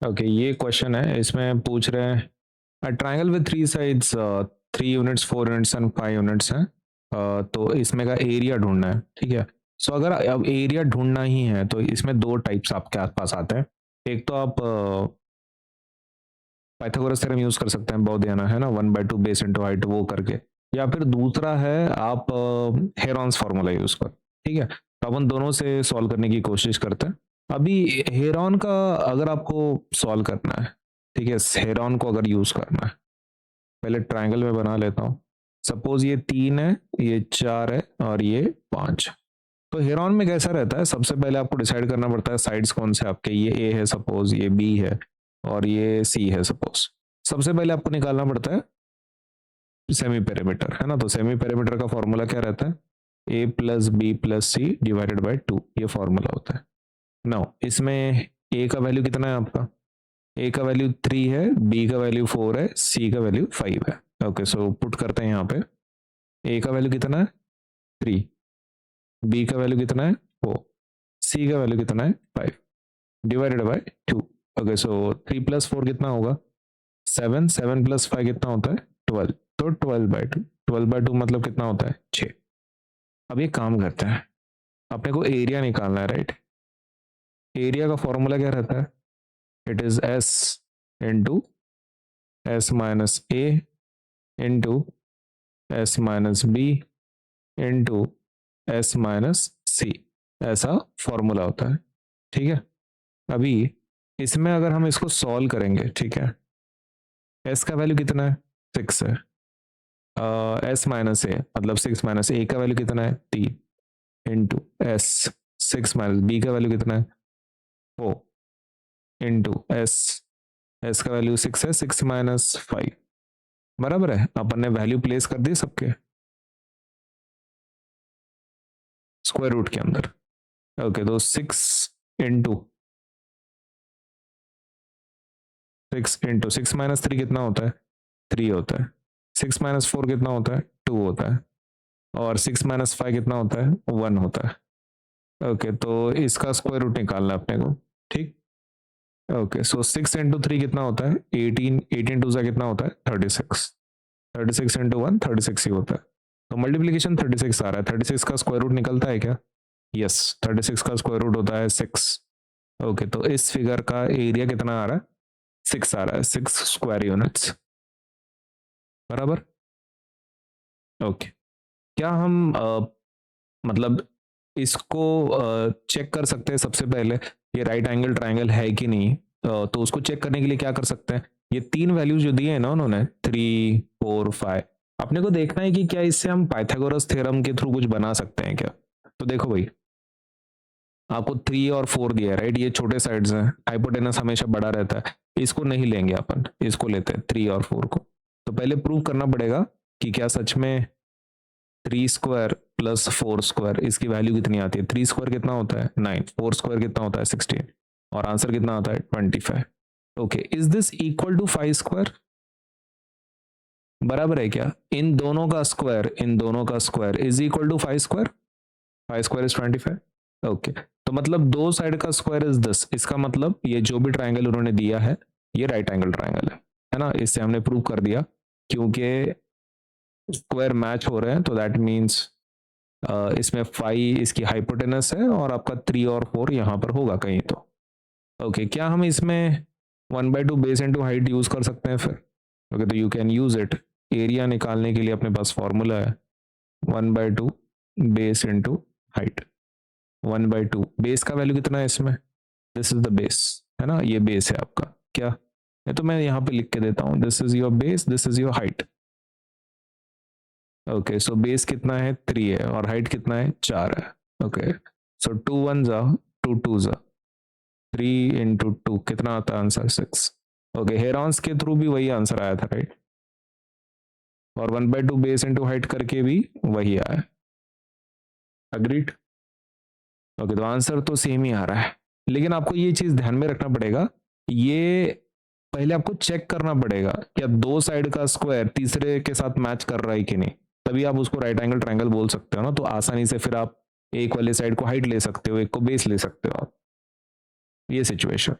Okay, ये question है, इसमें पूछ रहे हैं triangle with three sides, 3 units, 4 units and 5 units हैं। तो इसमें का एरिया ढूंढना है, ठीक है। सो अगर अब एरिया ढूंढना ही है तो इसमें दो टाइप्स आपके पास आते हैं। एक तो आप पाइथागोरस थ्योरम यूज कर सकते हैं, बहुत है ना, 1/2 बेस इंटू हाइट वो करके। या फिर दूसरा है आप हेरॉन्स फार्मूला यूज कर, ठीक है। तो अपन दोनों से सॉल्व करने की कोशिश करते हैं। अभी हेरॉन का अगर आपको सॉल्व करना है, ठीक है, हेरॉन को अगर यूज करना है, पहले ट्राइंगल में बना लेता हूँ। सपोज ये 3 है, ये 4 है और ये 5। तो हेरॉन में कैसा रहता है, सबसे पहले आपको डिसाइड करना पड़ता है साइड्स कौन से आपके। ये ए है सपोज, ये बी है और ये सी है सपोज। सबसे पहले आपको निकालना पड़ता है सेमी पेरीमीटर, है ना। तो सेमी पेरीमीटर का फॉर्मूला क्या रहता है, A plus B plus C divided by 2, ये फॉर्मूला होता है। नाउ इसमें ए का वैल्यू कितना है आपका, ए का वैल्यू 3 है, बी का वैल्यू 4 है, सी का वैल्यू 5 है। ओके, सो पुट करते हैं यहाँ पे। ए का वैल्यू कितना है 3, बी का वैल्यू कितना है 4, सी का वैल्यू कितना है 5 divided by 2। Okay, so 3 plus 4 कितना होगा 7, 7 प्लस 5 कितना होता है 12। तो 12/2, 12/2 मतलब कितना होता है 6। अब ये काम करते हैं, अपने को एरिया निकालना है, राइट। एरिया का फॉर्मूला क्या रहता है, it is S into S minus A into S minus B into S minus C, ऐसा फॉर्मूला होता है, ठीक है। अभी इसमें अगर हम इसको सॉल्व करेंगे, ठीक है, एस का वैल्यू कितना है 6 है, एस माइनस ए मतलब 6 माइनस ए का वैल्यू कितना है 3 इंटू एस, 6 माइनस बी का वैल्यू कितना है 4 इंटू एस, एस का वैल्यू 6 है, 6 माइनस 5 बराबर है। अपन ने वैल्यू प्लेस कर दी सबके स्क्वायर रूट के अंदर। ओके, तो 6 माइनस 3 कितना होता है 3 होता है। 6 माइनस 4 कितना होता है 2 होता है। और 6 माइनस 5 कितना होता है 1 होता है। ओके, तो इसका स्क्वायर रूट निकालना है अपने को, ठीक। ओके, सो 6 इंटू 3 कितना होता है 18, 18 टू सा कितना होता है 36, 36 इंटू 1 36 ही होता है। तो मल्टीप्लीकेशन 36 आ रहा है, 36 का स्क्वायर रूट निकलता है क्या, यस, 36 का स्क्वायर रूट होता है 6। ओके, तो इस फिगर का एरिया कितना आ रहा है 6 आ रहा है, 6 स्क्वायर यूनिट्स बराबर। ओके, क्या हम मतलब इसको चेक कर सकते हैं सबसे पहले ये राइट एंगल ट्राइंगल है कि नहीं। तो उसको चेक करने के लिए क्या कर सकते हैं, ये 3 वैल्यूज जो दिए हैं ना उन्होंने 3, 4, 5, अपने को देखना है कि क्या इससे हम पाइथागोरस थ्योरम के थ्रू कुछ बना सकते हैं क्या। तो देखो भाई, आपको 3 और 4 दिया है, राइट, ये छोटे साइड्स हैं, हाइपोटेनस हमेशा बड़ा रहता है, इसको नहीं लेंगे अपन, इसको लेते हैं 3 और 4 को। तो पहले प्रूव करना पड़ेगा कि क्या सच में 3 स्क्वायर प्लस 4 स्क्वायर इसकी वैल्यू कितनी आती है। 3 स्क्वायर कितना होता है 9, 4 स्क्वायर कितना होता है 16 और आंसर कितना आता है 25। Okay, is this equal to 5 square, बराबर है क्या, इन दोनों का स्क्वायर, इन दोनों का square is equal to 5 square, 5 square is 25। Okay, तो मतलब दो साइड का स्क्वायर इज 10, इसका मतलब ये जो भी ट्राइंगल उन्होंने दिया है ये राइट एंगल ट्राइंगल है ना। इससे हमने प्रूव कर दिया क्योंकि स्क्वायर मैच हो रहे हैं, तो दैट मीन्स इसमें 5 इसकी हाइपोटेनस है और आपका 3 और 4 यहाँ पर होगा कहीं तो। ओके, क्या हम इसमें 1/2 बेस इंटू हाइट यूज कर सकते हैं फिर। ओके, तो you can use it. Area निकालने के लिए अपने पास फॉर्मूला है 1/2 बेस इंटू हाइट। 1/2 बेस का वैल्यू कितना है इसमें, दिस इज द बेस, है ना, ये बेस है आपका क्या, ये तो मैं यहाँ पे लिख के देता हूँ, this is your base, this is your height. Okay, so base कितना है 3 है और हाइट कितना है 4 है। ओके, सो 2 1 जा 2 2 जा 3 इंटू 2 कितना आता है आंसर 6। ओके, हेरॉन्स के थ्रू भी वही आंसर आया था, राइट, और 1/2 बेस इंटू हाइट करके भी वही आया, अग्रीड। ओके, तो आंसर तो सेम ही आ रहा है, लेकिन आपको ये चीज ध्यान में रखना पड़ेगा, ये पहले आपको चेक करना पड़ेगा क्या दो साइड का स्क्वायर तीसरे के साथ मैच कर रहा है कि नहीं, तभी आप उसको राइट एंगल ट्रायंगल बोल सकते हो ना। तो आसानी से फिर आप एक वाले साइड को हाइट ले सकते हो, एक को बेस ले सकते हो आप, ये सिचुएशन।